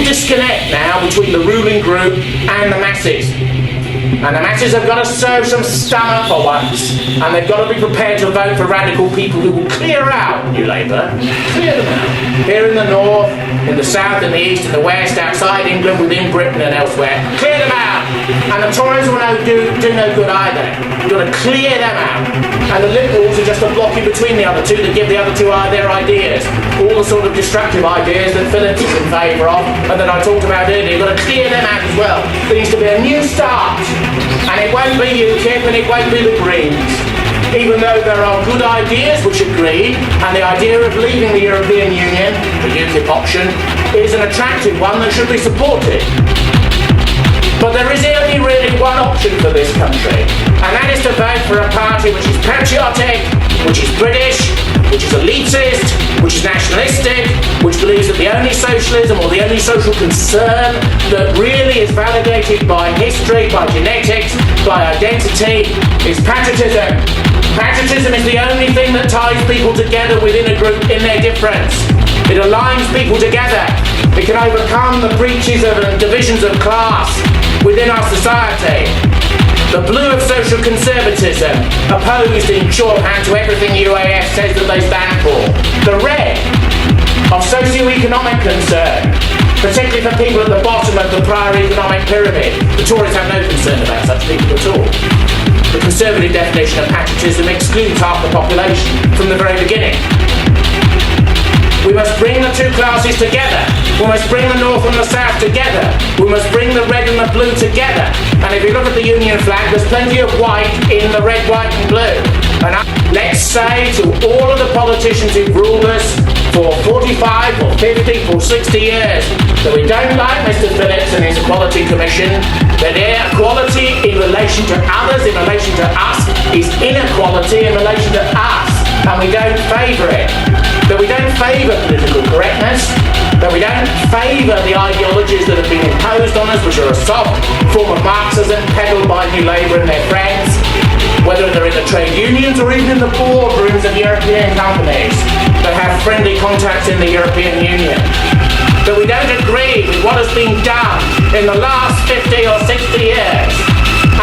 disconnect now between the ruling group and the masses. And the masses have got to serve some stomach for once. And they've got to be prepared to vote for radical people who will clear out New Labour. Clear them out. Here in the north, in the south, in the east, in the west, outside England, within Britain and elsewhere. Clear them out. And the Tories will do no good either. You've got to clear them out. And the Liberals are just a block in between the other two that give the other two their ideas. All the sort of destructive ideas that Phillips is in favour of and that I talked about earlier. You've got to clear them out as well. There needs to be a new start. And it won't be UKIP and it won't be the Greens. Even though there are good ideas which are green, and the idea of leaving the European Union, the UKIP option, is an attractive one that should be supported. But there is only really one option for this country, and that is to vote for a party which is patriotic, which is British, which is elitist, which is nationalistic, which believes that the only socialism or the only social concern that really is validated by history, by genetics, by identity, is patriotism. Patriotism is the only thing that ties people together within a group in their difference. It aligns people together. It can overcome the breaches and divisions of class within our society. The blue of social conservatism, opposed in shorthand to everything UAS says that they stand for. The red of socio-economic concern, particularly for people at the bottom of the prior economic pyramid. The Tories have no concern about such people at all. The Conservative definition of patriotism excludes half the population from the very beginning. We must bring the two classes together. We must bring the North and the South together. We must bring the red and the blue together. And if you look at the Union flag, there's plenty of white in the red, white and blue. And let's say to all of the politicians who've ruled us for 45 or 50 or 60 years that we don't like Mr. Phillips and his Equality Commission, that equality in relation to others, in relation to us, is inequality in relation to us. And we don't favour it. That we don't favour political correctness, that we don't favour the ideologies that have been imposed on us, which are a soft form of Marxism peddled by New Labour and their friends, whether they're in the trade unions or even in the boardrooms of European companies that have friendly contacts in the European Union. That we don't agree with what has been done in the last 50 or 60 years.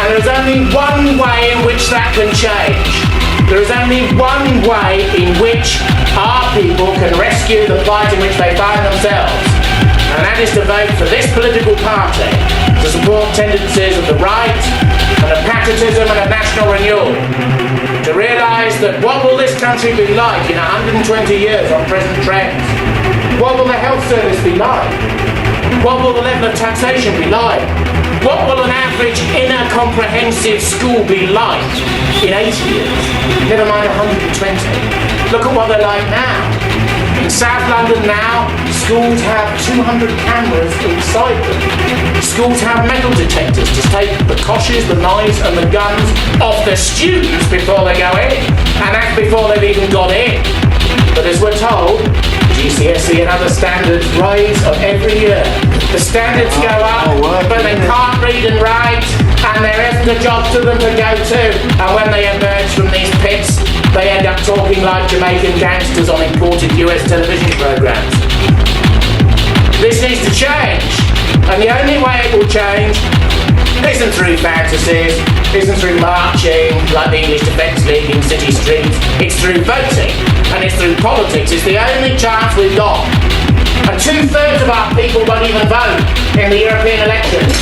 And there's only one way in which that can change. There is only one way in which our people can rescue the plight in which they find themselves, and that is to vote for this political party, to support tendencies of the right, and of patriotism and of national renewal, to realise that what will this country be like in 120 years on present trends? What will the health service be like? What will the level of taxation be like? What will an average inner comprehensive school be like in 80 years? Never mind 120. Look at what they're like now. In South London now, schools have 200 cameras inside them. Schools have metal detectors to take the coshes, the knives and the guns off the students before they go in. And that's before they've even got in. But as we're told, GCSE and other standards rise of every year. The standards go up, but they can't read and write, and there isn't a job for them to go to. And when they emerge from these pits, they end up talking like Jamaican gangsters on imported US television programs. This needs to change, and the only way it will change isn't through fantasies, isn't through marching like the English Defence League in city streets. It's through voting, and it's through politics. It's the only chance we've got. And 2/3 of our people won't even vote in the European elections.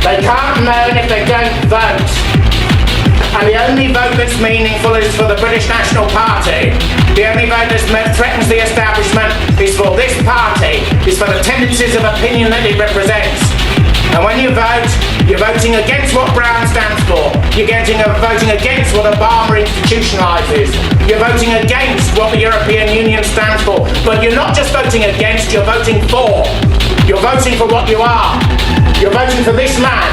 They can't moan if they don't vote. And the only vote that's meaningful is for the British National Party. The only vote that threatens the establishment is for this party, is for the tendencies of opinion that it represents. And when you vote, you're voting against what Brown stands for. You're voting against what Obama institutionalises. You're voting against what the European Union stands for. But you're not just voting against, you're voting for. You're voting for what you are. You're voting for this man.